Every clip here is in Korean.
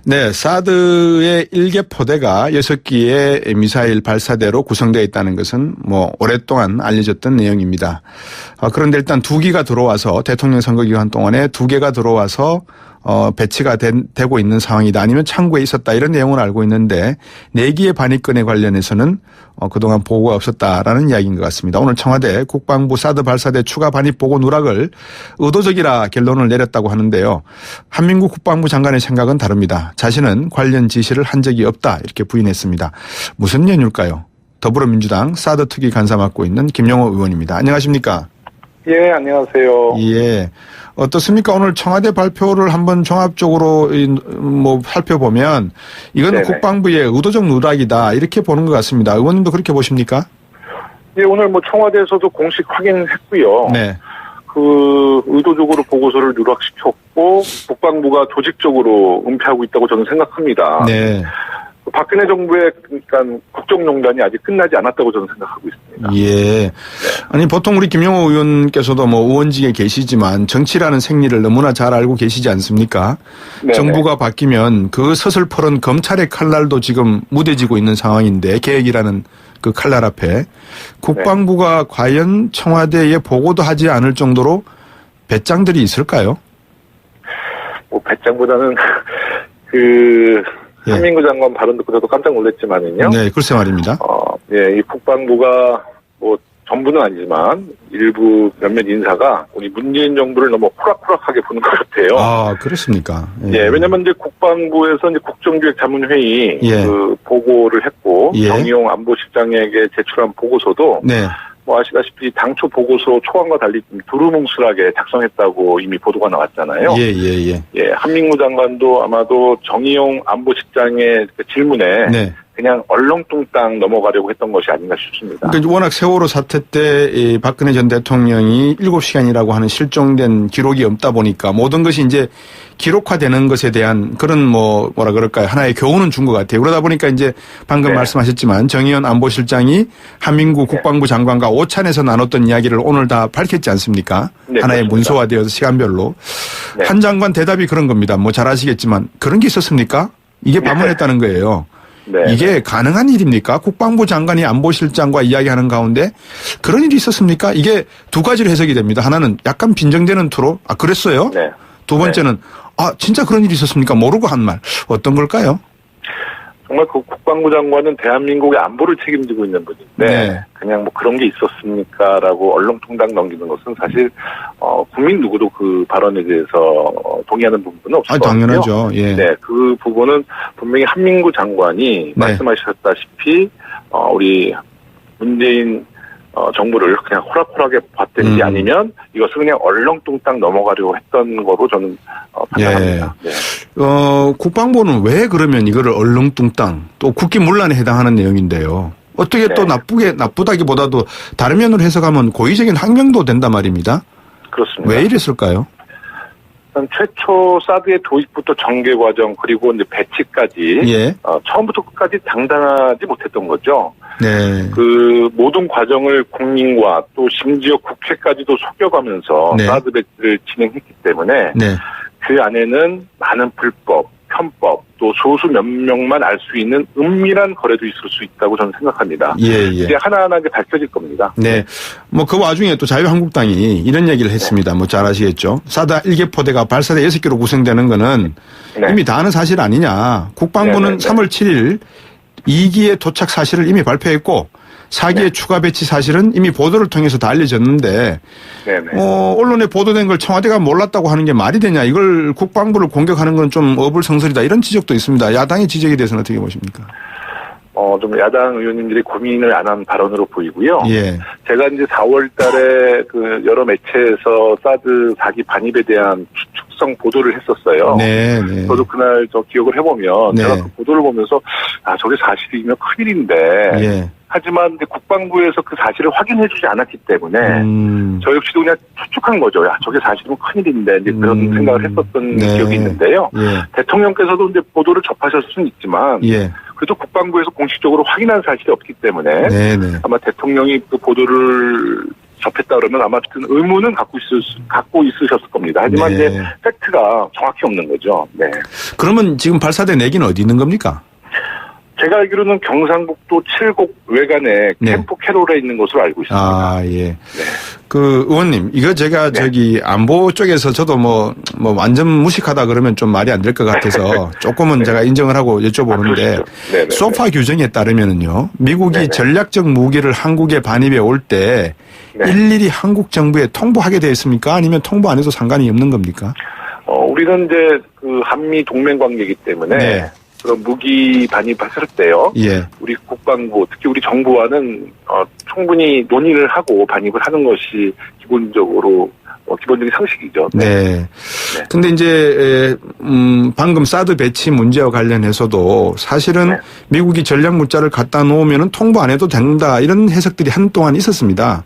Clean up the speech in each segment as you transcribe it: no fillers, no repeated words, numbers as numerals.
네, 사드의 1개 포대가 6기의 미사일 발사대로 구성되어 있다는 것은 뭐 오랫동안 알려졌던 내용입니다. 그런데 일단 2기가 들어와서 대통령 선거 기간 동안에 2개가 들어와서 배치가 되고 있는 상황이다. 아니면 창구에 있었다. 이런 내용을 알고 있는데 4기의 반입건에 관련해서는 그동안 보고가 없었다라는 이야기인 것 같습니다. 오늘 청와대 국방부 사드 발사대 추가 반입 보고 누락을 의도적이라 결론을 내렸다고 하는데요. 한민구 국방부 장관의 생각은 다릅니다. 자신은 관련 지시를 한 적이 없다. 이렇게 부인했습니다. 무슨 연유일까요? 더불어민주당 사드 특위 간사 맡고 있는 김영호 의원입니다. 안녕하십니까? 예, 안녕하세요. 예. 어떻습니까? 오늘 청와대 발표를 한번 종합적으로 살펴보면 이건 국방부의 의도적 누락이다. 이렇게 보는 것 같습니다. 의원님도 그렇게 보십니까? 예, 오늘 청와대에서도 공식 확인했고요. 네. 의도적으로 보고서를 누락시켰고 국방부가 조직적으로 은폐하고 있다고 저는 생각합니다. 네. 박근혜 정부의 그러니까 국정농단이 아직 끝나지 않았다고 저는 생각하고 있습니다. 예. 네. 아니 보통 우리 김영호 의원께서도 의원직에 계시지만 정치라는 생리를 너무나 잘 알고 계시지 않습니까? 네네. 정부가 바뀌면 그 서슬퍼런 검찰의 칼날도 지금 무뎌지고 있는 상황인데 계획이라는 그 칼날 앞에 국방부가 과연 청와대에 보고도 하지 않을 정도로 배짱들이 있을까요? 배짱보다는 한민구 장관 발언 듣고 저도 깜짝 놀랐지만은요. 네, 글쎄 말입니다. 이 국방부가 전부는 아니지만 일부 몇몇 인사가 우리 문재인 정부를 너무 호락호락하게 보는 것 같아요. 아, 그렇습니까? 예, 왜냐면 이제 국방부에서 국정기획자문회의 보고를 했고 정의용 안보실장에게 제출한 보고서도 아시다시피 당초 보고서 초안과 달리 두루뭉술하게 작성했다고 이미 보도가 나왔잖아요. 예, 한민구 장관도 아마도 정의용 안보실장의 질문에 그냥 얼렁뚱땅 넘어가려고 했던 것이 아닌가 싶습니다. 그러니까 워낙 세월호 사태 때 박근혜 전 대통령이 7시간이라고 하는 실종된 기록이 없다 보니까 모든 것이 이제 기록화되는 것에 대한 그런 뭐라 그럴까요? 하나의 교훈은 준 것 같아요. 그러다 보니까 이제 방금 말씀하셨지만 정의연 안보실장이 한민구 국방부 장관과 오찬에서 나눴던 이야기를 오늘 다 밝혔지 않습니까? 하나의 그렇습니다. 문서화되어서 시간별로. 한 장관 대답이 그런 겁니다. 잘 아시겠지만 그런 게 있었습니까? 이게 반문했다는 거예요. 이게 가능한 일입니까? 국방부 장관이 안보실장과 이야기하는 가운데 그런 일이 있었습니까? 이게 두 가지로 해석이 됩니다. 하나는 약간 빈정되는 투로 그랬어요? 두 번째는 진짜 그런 일이 있었습니까? 모르고 한 말. 어떤 걸까요? 정말 국방부 장관은 대한민국의 안보를 책임지고 있는 분인데 그냥 그런 게 있었습니까라고 얼렁뚱땅 넘기는 것은 사실 국민 누구도 그 발언에 대해서 동의하는 부분은 없을 것 같고요. 당연하죠. 네, 그 부분은 분명히 한민구 장관이 말씀하셨다시피 우리 문재인 정부를 그냥 호락호락하게 봤든지 아니면 이것을 그냥 얼렁뚱땅 넘어가려고 했던 거로 저는 판단합니다. 국방부는 왜 그러면 이거를 얼렁뚱땅 또 국기문란에 해당하는 내용인데요. 어떻게 또 나쁘다기보다도 다른 면으로 해석하면 고의적인 항명도 된단 말입니다. 그렇습니다. 왜 이랬을까요? 최초 사드의 도입부터 전개 과정 그리고 이제 배치까지 처음부터 끝까지 당당하지 못했던 거죠. 그 모든 과정을 국민과 또 심지어 국회까지도 속여가면서 사드 배치를 진행했기 때문에 그 안에는 많은 불법, 편법, 또 소수 몇 명만 알 수 있는 은밀한 거래도 있을 수 있다고 저는 생각합니다. 이제 하나하나 밝혀질 겁니다. 그 와중에 또 자유한국당이 이런 얘기를 했습니다. 잘 아시겠죠. 사드 1개 포대가 발사대 6개로 구성되는 거는 이미 다 아는 사실 아니냐. 국방부는 3월 7일 2기의 도착 사실을 이미 발표했고 4기의 추가 배치 사실은 이미 보도를 통해서 다 알려졌는데 언론에 보도된 걸 청와대가 몰랐다고 하는 게 말이 되냐. 이걸 국방부를 공격하는 건 좀 어불성설이다. 이런 지적도 있습니다. 야당의 지적에 대해서는 어떻게 보십니까? 좀 야당 의원님들이 고민을 안 한 발언으로 보이고요. 제가 이제 4월 달에 여러 매체에서 사드 4기 반입에 대한 추측성 보도를 했었어요. 저도 그날 기억을 해보면 제가 그 보도를 보면서 저게 사실이면 큰일인데 하지만 국방부에서 그 사실을 확인해주지 않았기 때문에 저 역시도 그냥 추측한 거죠. 저게 사실은 큰일인데 이제 그런 생각을 했었던 기억이 있는데요. 대통령께서도 이제 보도를 접하셨을 수는 있지만 그래도 국방부에서 공식적으로 확인한 사실이 없기 때문에 아마 대통령이 그 보도를 접했다 그러면 아마 그 의문은 갖고 있으셨을 겁니다. 하지만 네. 이제 팩트가 정확히 없는 거죠. 네. 그러면 지금 발사된 내기는 어디 있는 겁니까? 제가 알기로는 경상북도 칠곡 외관에 네. 캠프 캐롤에 있는 것으로 알고 있습니다. 아, 예. 네. 그 의원님, 이거 제가 저기 안보 쪽에서 저도 뭐 완전 무식하다 그러면 좀 말이 안 될 것 같아서 조금은 네. 제가 인정을 하고 여쭤보는데 소파 규정에 따르면은요, 미국이 네네. 전략적 무기를 한국에 반입해 올 때 네. 일일이 한국 정부에 통보하게 되어 있습니까? 아니면 통보 안 해도 상관이 없는 겁니까? 우리는 이제 그 한미 동맹 관계이기 때문에 네. 그런 무기 반입했을 때요. 예. 우리 국방부, 특히 우리 정부와는 충분히 논의를 하고 반입을 하는 것이 기본적인 상식이죠. 네. 근데 이제 방금 사드 배치 문제와 관련해서도 사실은 네. 미국이 전략 물자를 갖다 놓으면은 통보 안 해도 된다 이런 해석들이 한동안 있었습니다.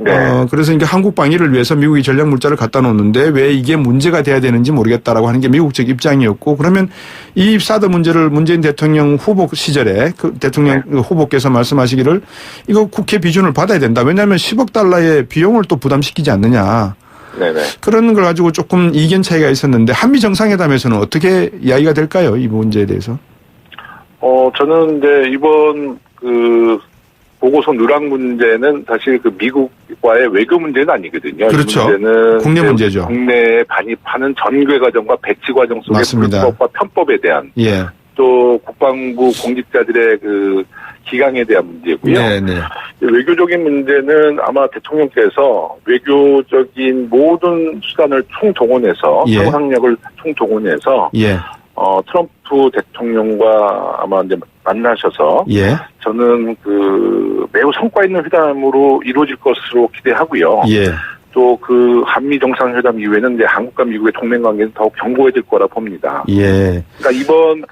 네. 그래서 이게 한국 방위를 위해서 미국이 전략 물자를 갖다 놓는데 왜 이게 문제가 돼야 되는지 모르겠다라고 하는 게 미국 측 입장이었고, 그러면 이 사드 문제를 문재인 대통령 후보 시절에 그 대통령 후보께서 말씀하시기를 이거 국회 비준을 받아야 된다. 왜냐하면 10억 달러의 비용을 또 부담시키지 않느냐. 네네. 그런 걸 가지고 조금 이견 차이가 있었는데 한미 정상회담에서는 어떻게 이야기가 될까요? 이 문제에 대해서. 저는 이제 이번 보고서 누락 문제는 사실 그 미국과의 외교 문제는 아니거든요. 그렇죠. 이 문제는 국내 문제죠. 국내에 반입하는 전개 과정과 배치 과정 속의 맞습니다. 불법과 편법에 대한 예. 또 국방부 공직자들의 그 기강에 대한 문제고요. 네네. 외교적인 문제는 아마 대통령께서 외교적인 모든 수단을 총동원해서 예. 상상력을 총동원해서 예. 트럼프 대통령과 아마 이제 만나셔서 예. 저는 매우 성과 있는 회담으로 이루어질 것으로 기대하고요. 예. 또 한미 정상회담 이후에는 이제 한국과 미국의 동맹 관계는 더욱 견고해질 거라 봅니다. 예. 그러니까 이번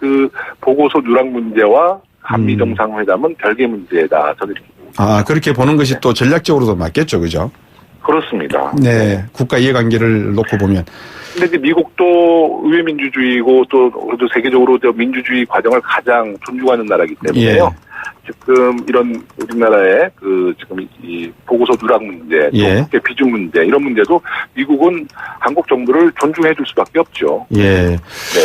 보고서 누락 문제와 한미 정상회담은 별개 문제다. 저는 이렇게 봅니다. 그렇게 보는 것이 또 전략적으로도 맞겠죠, 그죠? 그렇습니다. 네. 국가 이해관계를 놓고 보면. 근데 이제 미국도 의회 민주주의고 또 그래도 세계적으로 민주주의 과정을 가장 존중하는 나라이기 때문에요. 예. 지금 이런 우리나라의 지금 이 보고서 누락 문제, 또 예. 국회 비준 문제 이런 문제도 미국은 한국 정부를 존중해 줄 수밖에 없죠. 예.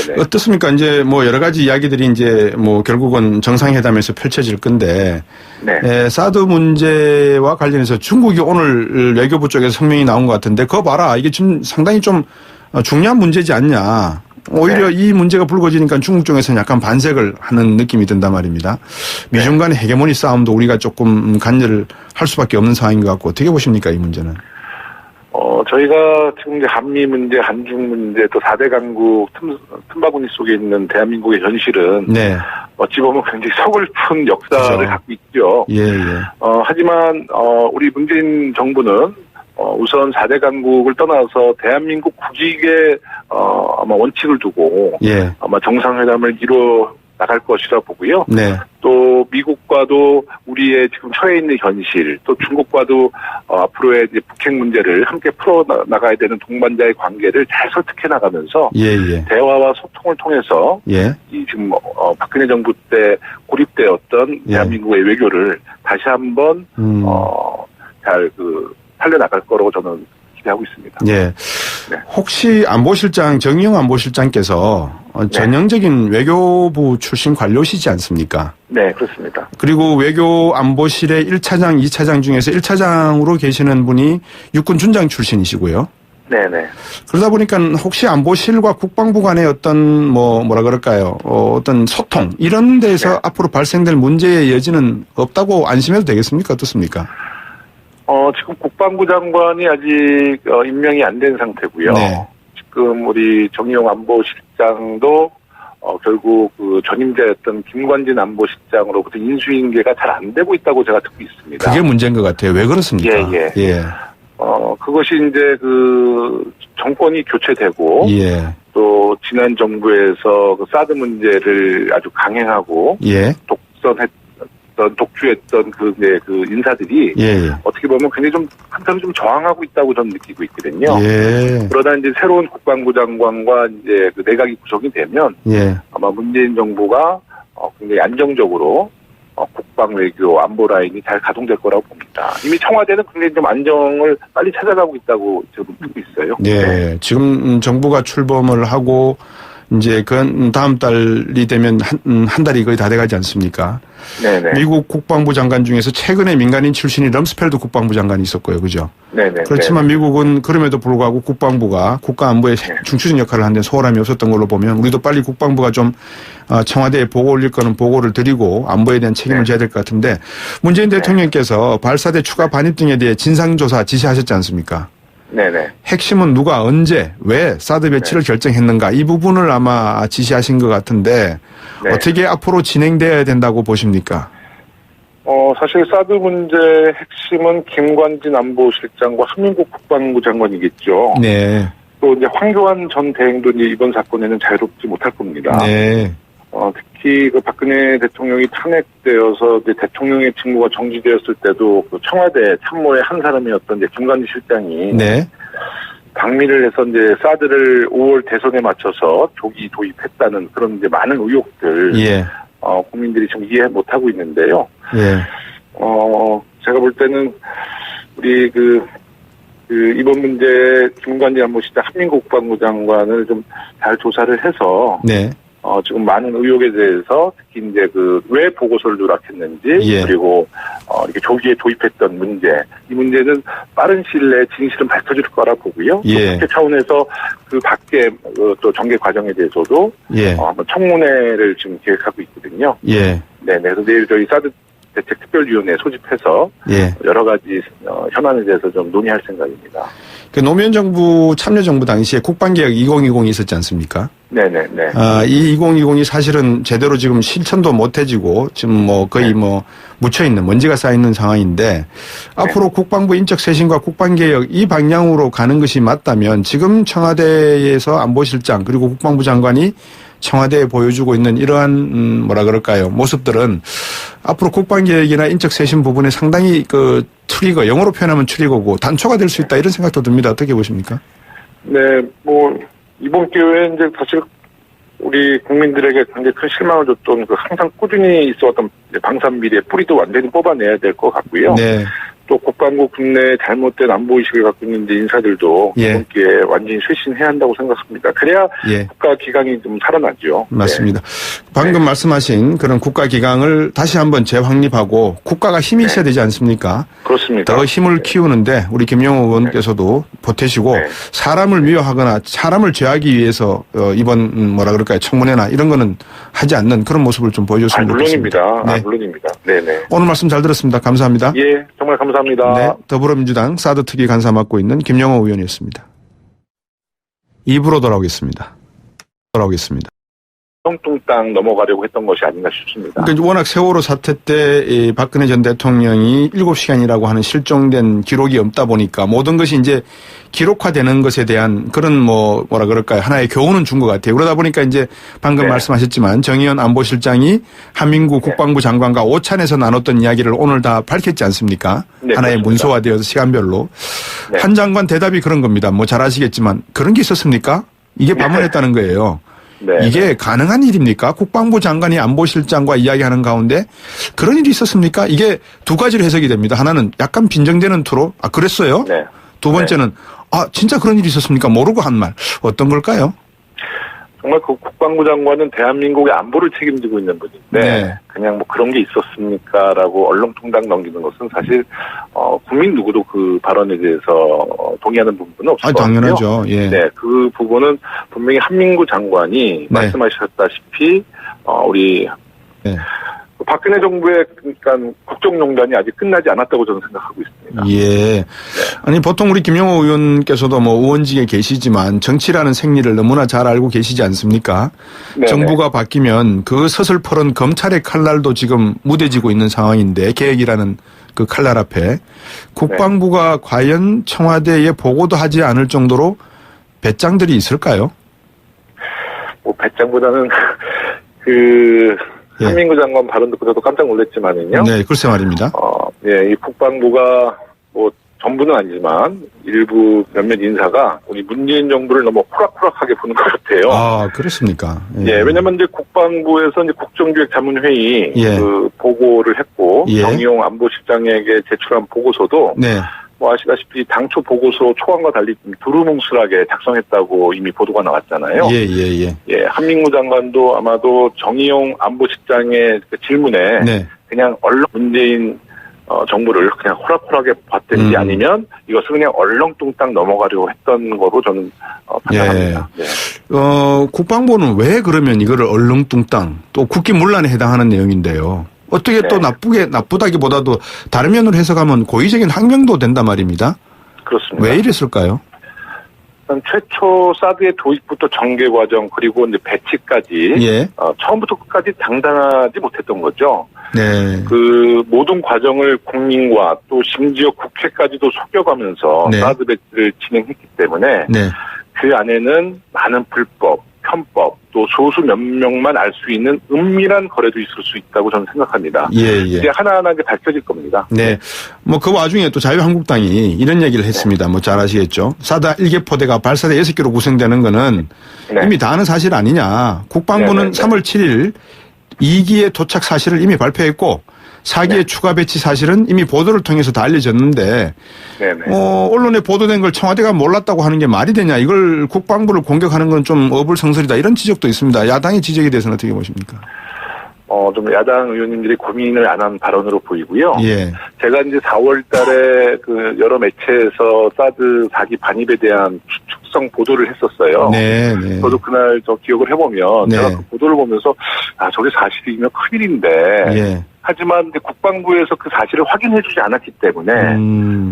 네네. 어떻습니까? 이제 여러 가지 이야기들이 이제 결국은 정상회담에서 펼쳐질 건데. 네. 사드 문제와 관련해서 중국이 오늘 외교부 쪽에서 성명이 나온 것 같은데 그거 봐라. 이게 지금 상당히 좀 중요한 문제지 않냐. 오히려 이 문제가 불거지니까 중국 쪽에서는 약간 반색을 하는 느낌이 든단 말입니다. 미중 간의 헤게모니 싸움도 우리가 조금 관여를 할 수밖에 없는 상황인 것 같고 어떻게 보십니까, 이 문제는? 저희가 지금 이제 한미 문제, 한중 문제, 또 4대 강국 틈바구니 속에 있는 대한민국의 현실은 네. 어찌 보면 굉장히 서글픈 역사를 그렇죠. 갖고 있죠. 예, 예. 하지만 우리 문재인 정부는 우선 4대 강국을 떠나서 대한민국 국익에 아마 원칙을 두고 예. 아마 정상회담을 이루어 나갈 것이라 보고요. 네. 또 미국과도 우리의 지금 처해 있는 현실, 또 중국과도 앞으로의 이제 북핵 문제를 함께 풀어 나가야 되는 동반자의 관계를 잘 설득해 나가면서 예, 예. 대화와 소통을 통해서 예. 이 지금 박근혜 정부 때 고립되었던 예. 대한민국의 외교를 다시 한번 잘 살려나갈 거라고 저는 기대하고 있습니다. 예. 네. 혹시 안보실장, 정의용 안보실장께서 전형적인 외교부 출신 관료시지 않습니까? 네, 그렇습니다. 그리고 외교 안보실의 1차장, 2차장 중에서 1차장으로 계시는 분이 육군 준장 출신이시고요. 네네. 그러다 보니까 혹시 안보실과 국방부 간의 어떤 뭐라 그럴까요? 어떤 소통 이런 데서 앞으로 발생될 문제의 여지는 없다고 안심해도 되겠습니까? 어떻습니까? 지금 국방부 장관이 아직 임명이 안 된 상태고요. 네. 지금 우리 정의용 안보실장도 결국 전임자였던 김관진 안보실장으로부터 인수인계가 잘 안 되고 있다고 제가 듣고 있습니다. 그게 문제인 것 같아요. 왜 그렇습니까? 예. 그것이 이제 정권이 교체되고 예. 또 지난 정부에서 사드 문제를 아주 강행하고 독주했던 그 인사들이 어떻게 보면 굉장히 한편으로 좀 저항하고 있다고 저는 느끼고 있거든요. 예. 그러다 이제 새로운 국방부 장관과 이제 내각이 구성이 되면 아마 문재인 정부가 굉장히 안정적으로 국방 외교 안보 라인이 잘 가동될 거라고 봅니다. 이미 청와대는 굉장히 좀 안정을 빨리 찾아가고 있다고 지금 듣고 있어요. 네, 지금 정부가 출범을 하고 이제 그 다음 달이 되면 한 달이 거의 다 돼가지 않습니까? 네네. 미국 국방부 장관 중에서 최근에 민간인 출신이 럼스펠드 국방부 장관이 있었고요, 그죠? 네네. 그렇지만 미국은 그럼에도 불구하고 국방부가 국가 안보에 중추적 역할을 하는데 소홀함이 없었던 걸로 보면 우리도 빨리 국방부가 좀 청와대에 보고 올릴 거는 보고를 드리고 안보에 대한 책임을 져야 될 것 같은데 문재인 대통령께서 발사대 추가 반입 등에 대해 진상조사 지시하셨지 않습니까? 네네. 핵심은 누가 언제 왜 사드 배치를 결정했는가 이 부분을 아마 지시하신 것 같은데 어떻게 앞으로 진행돼야 된다고 보십니까? 사실 사드 문제의 핵심은 김관진 안보실장과 한민국 국방부 장관이겠죠. 네. 또 이제 황교안 전 대행도 이제 이번 사건에는 자유롭지 못할 겁니다. 네. 특히 그 박근혜 대통령이 탄핵되어서 이제 대통령의 직무가 정지되었을 때도 그 청와대 참모의 한 사람이었던 이제 김관진 실장이 네. 방미를 해서 이제 사드를 5월 대선에 맞춰서 조기 도입했다는 그런 이제 많은 의혹들 예. 국민들이 지금 이해 못하고 있는데요. 예. 제가 볼 때는 우리 이번 문제 김관진 안보실장 한민국 국방부 장관을 좀 잘 조사를 해서 네. 지금 많은 의혹에 대해서 특히 이제 왜 보고서를 누락했는지 예. 그리고 이렇게 조기에 도입했던 문제 이 문제는 빠른 시일 내에 진실은 밝혀질 거라 보고요. 예. 국회 차원에서 그 밖에 또 전개 과정에 대해서도 예. 한번 청문회를 지금 계획하고 있거든요. 예. 네, 그래서 내일 저희 사드 대책 특별위원회 소집해서 예. 여러 가지 현안에 대해서 좀 논의할 생각입니다. 그 노무현 정부 참여정부 당시에 국방개혁 2020이 있었지 않습니까? 네네네. 이 2020이 사실은 제대로 지금 실천도 못해지고 지금 뭐 거의 네. 뭐 묻혀있는 먼지가 쌓여있는 상황인데 네. 앞으로 국방부 인적 쇄신과 국방개혁 이 방향으로 가는 것이 맞다면 지금 청와대에서 안보실장 그리고 국방부 장관이 청와대에 보여주고 있는 이러한 모습들은 앞으로 국방개혁이나 인적쇄신 부분에 상당히 그 트리거, 영어로 표현하면 트리거고 단초가 될 수 있다 이런 생각도 듭니다. 어떻게 보십니까? 네, 이번 기회에 이제 사실 우리 국민들에게 굉장히 큰 실망을 줬던 항상 꾸준히 있어왔던 방산비리의 뿌리도 완전히 뽑아내야 될 것 같고요. 네. 또 국방부 국내에 잘못된 안보의식을 갖고 있는 인사들도 예. 이번 기회에 완전히 쇄신해야 한다고 생각합니다. 그래야 예. 국가기강이 좀 살아나죠. 맞습니다. 네. 방금 네. 말씀하신 그런 국가기강을 다시 한번 재확립하고 국가가 힘이 있어야 되지 않습니까? 그렇습니다. 더 힘을 키우는데 우리 김영호 의원께서도 보태시고 사람을 미워하거나 사람을 죄하기 위해서 이번 청문회나 이런 거는 하지 않는 그런 모습을 좀 보여줬으면 좋겠습니다. 물론입니다. 네. 물론입니다. 네네. 오늘 말씀 잘 들었습니다. 감사합니다. 예, 정말 감사합니다. 네, 더불어민주당 사드 특위 간사 맡고 있는 김영호 의원이었습니다. 2부로 돌아오겠습니다. 똥땅 넘어가려고 했던 것이 아닌가 싶습니다. 그러니까 워낙 세월호 사태 때 박근혜 전 대통령이 7시간이라고 하는 실종된 기록이 없다 보니까 모든 것이 이제 기록화되는 것에 대한 그런 하나의 교훈은 준 것 같아요. 그러다 보니까 이제 방금 네. 말씀하셨지만 정의연 안보실장이 한민국 국방부 장관과 오찬에서 나눴던 이야기를 오늘 다 밝혔지 않습니까? 네, 하나의 그렇습니다. 문서화되어서 시간별로. 네. 한 장관 대답이 그런 겁니다. 잘 아시겠지만 그런 게 있었습니까? 이게 반문했다는 거예요. 네. 이게 가능한 일입니까? 국방부 장관이 안보실장과 이야기하는 가운데 그런 일이 있었습니까? 이게 두 가지로 해석이 됩니다. 하나는 약간 빈정되는 투로 그랬어요? 네. 두 번째는 진짜 그런 일이 있었습니까? 모르고 한 말. 어떤 걸까요? 정말 그 국방부 장관은 대한민국의 안보를 책임지고 있는 분인데 네. 그냥 그런 게 있었습니까라고 얼렁통당 넘기는 것은 사실 국민 누구도 그 발언에 대해서 동의하는 부분은 없을 것 같고요. 당연하죠. 예. 네, 그 부분은 분명히 한민구 장관이 네. 말씀하셨다시피 우리 네. 박근혜 정부의 그러니까 국정농단이 아직 끝나지 않았다고 저는 생각하고 있습니다. 예. 네. 아니 보통 우리 김영호 의원께서도 의원직에 계시지만 정치라는 생리를 너무나 잘 알고 계시지 않습니까? 네네. 정부가 바뀌면 그 서슬퍼런 검찰의 칼날도 지금 무뎌지고 있는 상황인데 개혁이라는 그 칼날 앞에 국방부가 과연 청와대에 보고도 하지 않을 정도로 배짱들이 있을까요? 배짱보다는 한민구 장관 발언 듣고 저도 깜짝 놀랐지만은요. 네, 글쎄 말입니다. 이 국방부가 전부는 아니지만 일부 몇몇 인사가 우리 문재인 정부를 너무 호락호락하게 보는 것 같아요. 아, 그렇습니까? 예, 왜냐면 이제 국방부에서 이제 국정기획자문회의 예. 그 보고를 했고 예. 정의용 안보실장에게 제출한 보고서도 네. 뭐 아시다시피 당초 보고서 초안과 달리 두루뭉술하게 작성했다고 이미 보도가 나왔잖아요. 예, 한민구 장관도 아마도 정의용 안보실장의 그 질문에 네. 그냥 문재인 정부를 그냥 호락호락하게 봤든지 아니면 이것을 그냥 얼렁뚱땅 넘어가려고 했던 거로 저는 판단합니다. 예. 국방부는 왜 그러면 이거를 얼렁뚱땅 또 국기문란에 해당하는 내용인데요. 어떻게 네. 또 나쁘다기보다도 다른 면으로 해석하면 고의적인 항명도 된단 말입니다. 그렇습니다. 왜 이랬을까요? 최초 사드의 도입부터 전개 과정 그리고 이제 배치까지 예. 처음부터 끝까지 당당하지 못했던 거죠. 네. 그 모든 과정을 국민과 또 심지어 국회까지도 속여가면서 네. 사드 배치를 진행했기 때문에 네. 그 안에는 많은 불법, 편법, 또 소수 몇 명만 알 수 있는 은밀한 거래도 있을 수 있다고 저는 생각합니다. 예. 이제 하나하나 밝혀질 겁니다. 네. 뭐 그 와중에 또 자유한국당이 이런 얘기를 했습니다. 뭐 잘 아시겠죠. 사드 1개 포대가 발사대 6개로 구성되는 거는 네. 이미 다 아는 사실 아니냐. 국방부는 3월 7일 2기의 도착 사실을 이미 발표했고 4기의 추가 배치 사실은 이미 보도를 통해서 다 알려졌는데 언론에 보도된 걸 청와대가 몰랐다고 하는 게 말이 되냐. 이걸 국방부를 공격하는 건 좀 어불성설이다. 이런 지적도 있습니다. 야당의 지적에 대해서는 어떻게 보십니까? 좀 야당 의원님들이 고민을 안 한 발언으로 보이고요. 예. 제가 이제 4월 달에 그 여러 매체에서 사드 4기 반입에 대한 추측성 보도를 했었어요. 네. 저도 그날 기억을 해보면 네. 제가 그 보도를 보면서 저게 사실이면 큰일인데 예. 하지만 이제 국방부에서 그 사실을 확인해주지 않았기 때문에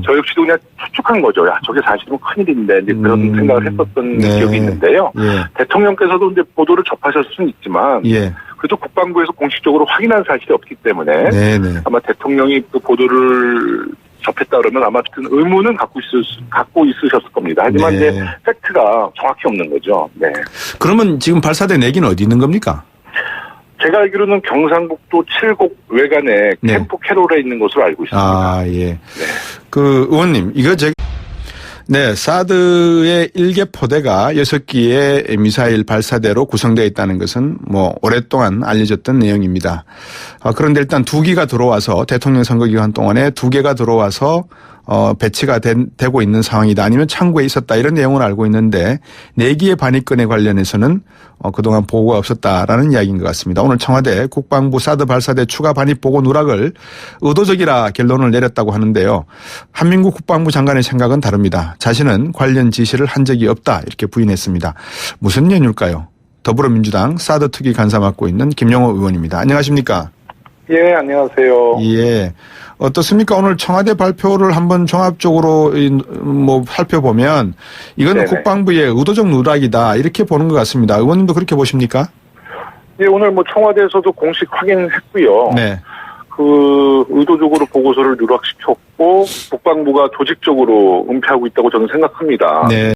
저 역시도 그냥 추측한 거죠. 저게 사실이면 큰일인데 이제 그런 생각을 했었던 네. 기억이 있는데요. 예. 대통령께서도 이제 보도를 접하셨을 수는 있지만 예. 그래도 국방부에서 공식적으로 확인한 사실이 없기 때문에 아마 대통령이 그 보도를 접했다 그러면 아마 그 의문은 갖고 있으셨을 겁니다. 하지만 네. 이제 팩트가 정확히 없는 거죠. 네. 그러면 지금 발사대 4기는 어디 있는 겁니까? 제가 알기로는 경상북도 칠곡 외관에 네. 캠프 캐롤에 있는 것으로 알고 있습니다. 아, 예. 네. 그 의원님, 이거 네, 사드의 1개 포대가 6기의 미사일 발사대로 구성되어 있다는 것은 뭐 오랫동안 알려졌던 내용입니다. 그런데 일단 2기가 들어와서 대통령 선거 기간 동안에 2개가 들어와서 배치가 되고 있는 상황이다. 아니면 창구에 있었다. 이런 내용을 알고 있는데 4기의 반입건에 관련해서는 그동안 보고가 없었다라는 이야기인 것 같습니다. 오늘 청와대 국방부 사드 발사대 추가 반입 보고 누락을 의도적이라 결론을 내렸다고 하는데요. 한민구 국방부 장관의 생각은 다릅니다. 자신은 관련 지시를 한 적이 없다. 이렇게 부인했습니다. 무슨 이유일까요? 더불어민주당 사드 특위 간사 맡고 있는 김영호 의원입니다. 안녕하십니까? 예, 안녕하세요. 예. 어떻습니까? 오늘 청와대 발표를 한번 종합적으로 뭐 살펴보면 이건 국방부의 의도적 누락이다. 이렇게 보는 것 같습니다. 의원님도 그렇게 보십니까? 예, 오늘 뭐 청와대에서도 공식 확인했고요. 네. 그 의도적으로 보고서를 누락시켰고 국방부가 조직적으로 은폐하고 있다고 저는 생각합니다. 네.